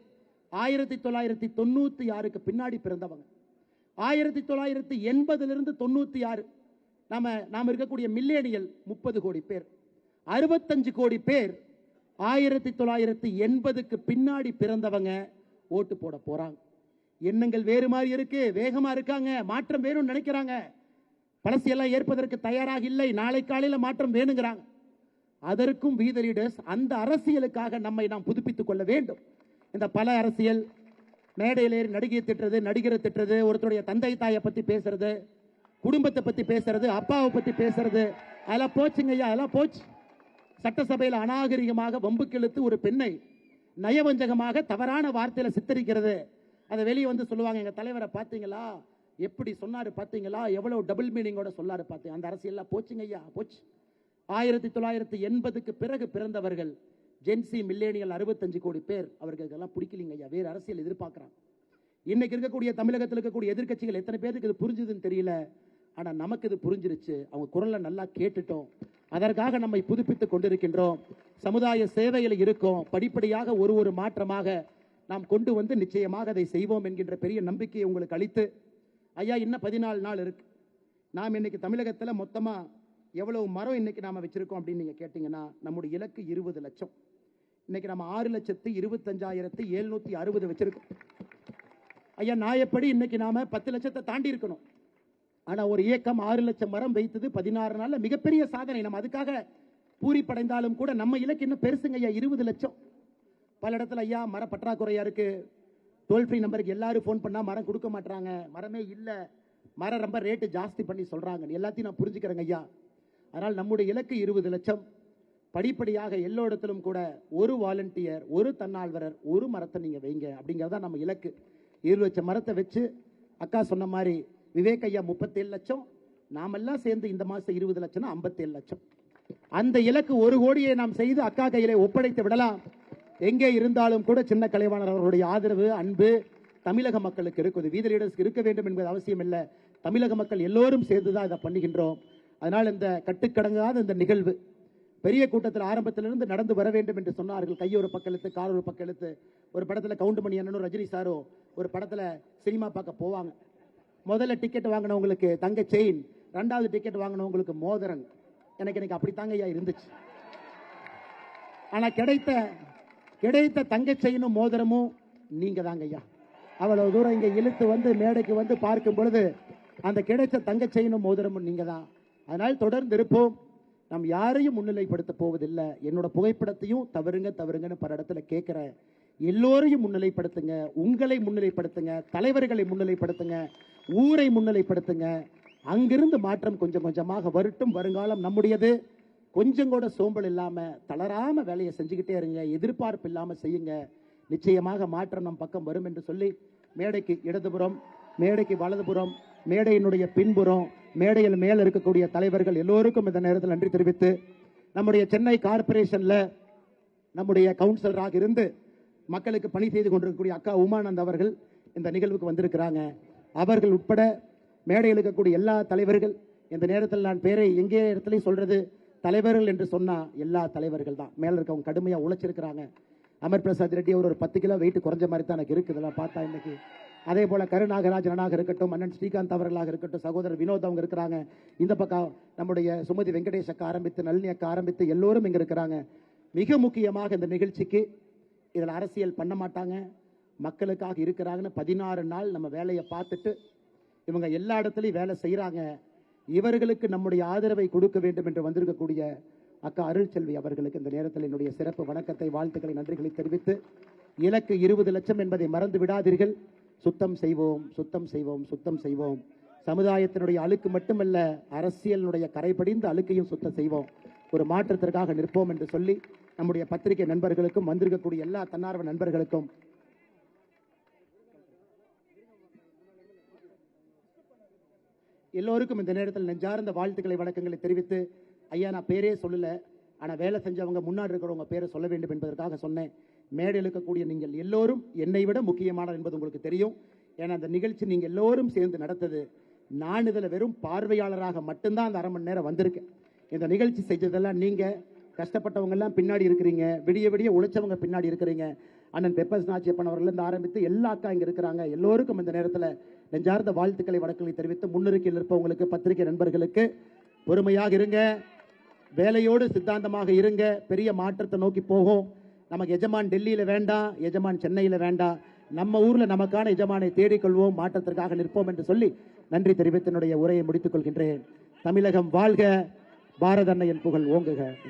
1996க்கு பின்னாடி பிறந்தவங்க. 1980 96 நாம இருக்கக்கூடிய மில்லேனியல் 30 கோடி பேர், 65 கோடி பேர் 1980க்கு பின்னாடி பிறந்தவங்க ஓட்டு போட போறாங்க. எண்ணங்கள் வேறு மாதிரி இருக்கு, வேகமா இருக்காங்க, மாற்றம் வேணும்னு நினைக்கிறாங்க. பழசியெல்லாம் ஏற்பதற்கு தயாராக இல்லை, நாளை காலையில மாற்றம் வேணுங்கிறாங்க. அதற்கும் we the leaders அந்த அரசியலுக்காக நம்மை நாம் புதுப்பித்துக் கொள்ள வேண்டும். இந்த பல அரசியல் மேடையில் ஏறி நடிகையை திட்டுறது, நடிகரை திட்டுறது, ஒருத்தருடைய தந்தை தாயை பத்தி பேசுறது, குடும்பத்தை பத்தி பேசுறது, அப்பாவை பத்தி பேசுறது, அதெல்லாம் போச்சுங்க ஐயா, அதெல்லாம் போச்சு. சட்டசபையில் அநாகரிகமாக வம்புக்கு இழுத்து ஒரு பெண்ணை நயவஞ்சகமாக தவறான வார்த்தையில சித்தரிக்கிறது, அதை வெளியே வந்து சொல்லுவாங்க, எங்க தலைவரை பார்த்தீங்களா, எப்படி சொன்னாரு பார்த்தீங்களா, எவ்வளவு டபுள் மீனிங்கோட சொல்லாரு பார்த்தீங்க. அந்த அரசியல்லாம் போச்சுங்க ஐயா, போச்சு. 1980க்கு பிறகு பிறந்தவர்கள் ஜென்சி மில்லேனியல் 65 கோடி பேர், அவர்களுக்கு எல்லாம் பிடிக்கலீங்க ஐயா, வேறு அரசியல் எதிர்பார்க்கிறாங்க. இன்னைக்கு இருக்கக்கூடிய தமிழகத்தில் இருக்கக்கூடிய எதிர்க்கட்சிகள் எத்தனை பேருக்கு இது புரிஞ்சுதுன்னு தெரியல, ஆனா நமக்கு இது புரிஞ்சிருச்சு. அவங்க குரலை நல்லா கேட்டுட்டோம், அதற்காக நம்மை புதுப்பித்துக் கொண்டிருக்கின்றோம். சமுதாய சேவையில் இருக்கோம். படிப்படியாக ஒரு மாற்றமாக நாம் கொண்டு வந்து நிச்சயமாக அதை செய்வோம் என்கின்ற பெரிய நம்பிக்கையை உங்களுக்கு அளித்து, ஐயா இன்னும் 14 நாள் இருக்கு. நாம் இன்னைக்கு தமிழகத்தில் மொத்தமா எவ்வளவு மரம் இன்னைக்கு நாம வச்சிருக்கோம் அப்படின்னு நீங்க கேட்டீங்கன்னா, நம்முடைய இலக்கு 20 லட்சம். இன்னைக்கு நம்ம 6,25,760 வச்சிருக்கோம். ஐயா நாயப்படி இன்னைக்கு நாம 10 லட்சத்தை தாண்டி இருக்கணும். ஆனா ஒரு இயக்கம் 6 லட்சம் மரம் வைத்தது 16 நாள்ல மிகப்பெரிய சாதனை. நம்ம அதுக்காக பூரிப்படைந்தாலும் கூட நம்ம இலக்கு இன்னும் பெருசுங்க ஐயா, 20 லட்சம். பல இடத்துல ஐயா மர பற்றாக்குறையா இருக்கு, டோல் ஃப்ரீ நம்பருக்கு எல்லாரும் ஃபோன் பண்ணா மரம் கொடுக்க மாட்டாங்க, மரமே இல்லை, மரம் ரொம்ப ரேட்டு ஜாஸ்தி பண்ணி சொல்றாங்க. எல்லாத்தையும் நான் புரிஞ்சுக்கிறேங்க ஐயா. அதனால் நம்முடைய இலக்கு 20 லட்சம். படிப்படியாக எல்லா இடத்திலும் கூட ஒரு வாலண்டியர், ஒரு தன்னால்வரர், ஒரு மரத்தை நீங்க வைங்க அப்படிங்கிறதா நம்ம இலக்கு. 20 லட்சம் மரத்தை வச்சு அக்கா சொன்ன மாதிரி விவேக் ஐயா 37 லட்சம், நாமெல்லாம் சேர்ந்து இந்த மாசம் 20 லட்சம் 57 லட்சம். அந்த இலக்கு 1 கோடியை நாம் செய்து அக்கா கையிலே ஒப்படைத்து விடலாம். எங்கே இருந்தாலும் கூட சின்ன கலைவாணர் அவர்களுடைய ஆதரவு, அன்பு தமிழக மக்களுக்கு இருக்குது. வீதி லீடர்ஸ்க்கு இருக்க வேண்டும் என்பது அவசியம் இல்லை. தமிழக மக்கள் எல்லோரும் சேர்ந்துதான் இதை பண்ணுகின்றோம். அதனால் இந்த கட்டுக்கடங்காத இந்த நிகழ்வு பெரிய கூட்டத்தில் ஆரம்பத்திலிருந்து நடந்து வர வேண்டும் என்று சொன்னார்கள். கையொரு பக்கெழுத்து, கால் ஒரு பக்கெழுத்து. ஒரு படத்தில் கவுண்டமணி அண்ணனும் ரஜினி சாரோ ஒரு படத்தில் சினிமா பார்க்க போவாங்க. முதல்ல டிக்கெட் வாங்கினவங்களுக்கு தங்க செயின், 2வது டிக்கெட் வாங்கினவங்களுக்கு மோதிரம். எனக்கு இன்னைக்கு அப்படித்தாங்க ஐயா இருந்துச்சு. ஆனா கிடைத்த தங்க செயினும் மோதிரமும் நீங்க தாங்க ஐயா. அவ்வளவு தூரம் இங்க இழுத்து வந்து மேடைக்கு வந்து பார்க்கும் பொழுது அந்த கிடைத்த தங்க செயினும் மோதிரமும் நீங்க தான். அதனால் தொடர்ந்து இருப்போம். நாம் யாரையும் முன்னிலைப்படுத்த போவதில்லை. என்னோட புகைப்படத்தையும் தவறுங்கன்னு பல இடத்துல கேட்கிறேன். எல்லோரையும் முன்னிலைப்படுத்துங்க, உங்களை முன்னிலைப்படுத்துங்க, தலைவர்களை முன்னிலைப்படுத்துங்க, ஊரை முன்னிலைப்படுத்துங்க. அங்கிருந்து மாற்றம் கொஞ்சம் கொஞ்சமாக வரட்டும். வருங்காலம் நம்முடையது. கொஞ்சம் கூட சோம்பல் இல்லாம தளராம வேலையை செஞ்சுக்கிட்டே இருங்க, எதிர்பார்ப்பு இல்லாம செய்யுங்க. நிச்சயமாக மாற்றம் நம் பக்கம் வரும் என்று சொல்லி, மேடைக்கு இடதுபுறம், மேடைக்கு வலதுபுறம், மேடையினுடைய பின்புறம், மேடையில் மேல இருக்கக்கூடிய தலைவர்கள் எல்லோருக்கும் இந்த நேரத்தில் நன்றி தெரிவித்து, நம்முடைய சென்னை கார்பரேஷன்ல நம்முடைய கவுன்சிலராக இருந்து மக்களுக்கு பணி செய்து கொண்டிருக்கக்கூடிய அக்கா உமானந்த் அவர்கள் இந்த நிகழ்வுக்கு வந்திருக்கிறாங்க. அவர்கள் உட்பட மேடையில் இருக்கக்கூடிய எல்லா தலைவர்கள், இந்த நேரத்தில் நான் பேரை எங்கே இடத்துலையும் சொல்றது, தலைவர்கள் என்று சொன்னா எல்லா தலைவர்கள் தான். மேல இருக்கவங்க கடுமையா உழைச்சிருக்கிறாங்க. அமர் பிரசாத் ரெட்டி ஒரு 10 கிலோ வெயிட் குறைஞ்ச மாதிரி தான் எனக்கு இருக்குது இதெல்லாம் பார்த்தா இன்னைக்கு. அதே போல கருநாகராஜனாக இருக்கட்டும், அண்ணன் ஸ்ரீகாந்த் அவர்களாக இருக்கட்டும், சகோதரர் வினோத் அவங்க இருக்கிறாங்க. இந்த பக்கம் நம்முடைய சுமதி வெங்கடேஷ் அக்கா ஆரம்பித்து, நளினி அக்கா ஆரம்பித்து எல்லோரும் இங்க இருக்கிறாங்க. மிக முக்கியமாக இந்த நிகழ்ச்சிக்கு இதில் அரசியல் பண்ண மாட்டாங்க, மக்களுக்காக இருக்கிறாங்கன்னு 16 நாள் நம்ம வேலையை பார்த்துட்டு இவங்க எல்லா இடத்துலையும் வேலை செய்கிறாங்க. இவர்களுக்கு நம்முடைய ஆதரவை கொடுக்க வேண்டும் என்று வந்திருக்கக்கூடிய அக்கா அருள்செல்வி அவர்களுக்கு இந்த நேரத்தில் என்னுடைய சிறப்பு வணக்கத்தை, வாழ்த்துக்களை, நன்றிகளை தெரிவித்து, இலக்கு 20 லட்சம் என்பதை மறந்து விடாதீர்கள். சுத்தம் செய்வோம், சுத்தம் செய்வோம், சுத்தம் செய்வோம். சமுதாயத்தினுடைய அழுக்கு மட்டுமல்ல, அரசியலினுடைய கரைபடிந்த அழுக்கையும் சுத்தம் செய்வோம். ஒரு மாற்றத்திற்காக நிற்போம் என்று சொல்லி, நம்முடைய பத்திரிகை நண்பர்களுக்கும் வந்திருக்கக்கூடிய எல்லா தன்னார்வ நண்பர்களுக்கும் எல்லோருக்கும் இந்த நேரத்தில் நெஞ்சார்ந்த வாழ்த்துக்களை, வணக்கங்களை தெரிவித்து, ஐயா நான் பேரே சொல்லல, ஆனா வேலை செஞ்சவங்க முன்னாடி இருக்கிறவங்க பேரை சொல்ல வேண்டும் என்பதற்காக சொன்னேன். மேடையில் இருக்கக்கூடிய நீங்கள் எல்லோரும் என்னை விட முக்கியமானது என்பது உங்களுக்கு தெரியும். ஏன்னா அந்த நிகழ்ச்சி நீங்க எல்லோரும் சேர்ந்து நடத்தது. நான் இதில் வெறும் பார்வையாளராக மட்டும்தான் அந்த 1/2 மணி நேரம் வந்திருக்கேன். இந்த நிகழ்ச்சி செஞ்சதெல்லாம் நீங்க, கஷ்டப்பட்டவங்க எல்லாம் பின்னாடி இருக்கிறீங்க, விடிய விடிய உழைச்சவங்க பின்னாடி இருக்கிறீங்க. அண்ணன் பெப்பர்ஸ் நாச்சியப்பன் அவர்களிருந்து ஆரம்பித்து எல்லா அக்கா இங்க இருக்கிறாங்க. எல்லோருக்கும் இந்த நேரத்தில் நெஞ்சார்ந்த வாழ்த்துக்களை வணக்கங்களை தெரிவித்து முன்னிறுக்கில் இருப்பவங்களுக்கு, பத்திரிகை நண்பர்களுக்கு பொறுமையாக இருங்க, வேலையோடு சித்தாந்தமாக இருங்க. பெரிய மாற்றத்தை நோக்கி போகும். நமக்கு எஜமான் டெல்லியில வேண்டாம், எஜமான் சென்னையில வேண்டாம், நம்ம ஊர்ல நமக்கான எஜமானை தேடிக்கொள்வோம், மாற்றத்திற்காக நிற்போம் என்று சொல்லி நன்றி தெரிவித்து என்னுடைய உரையை முடித்துக் கொள்கின்றேன். தமிழகம் வாழ்க, பாரத அன்னையின் புகழ் ஓங்குக.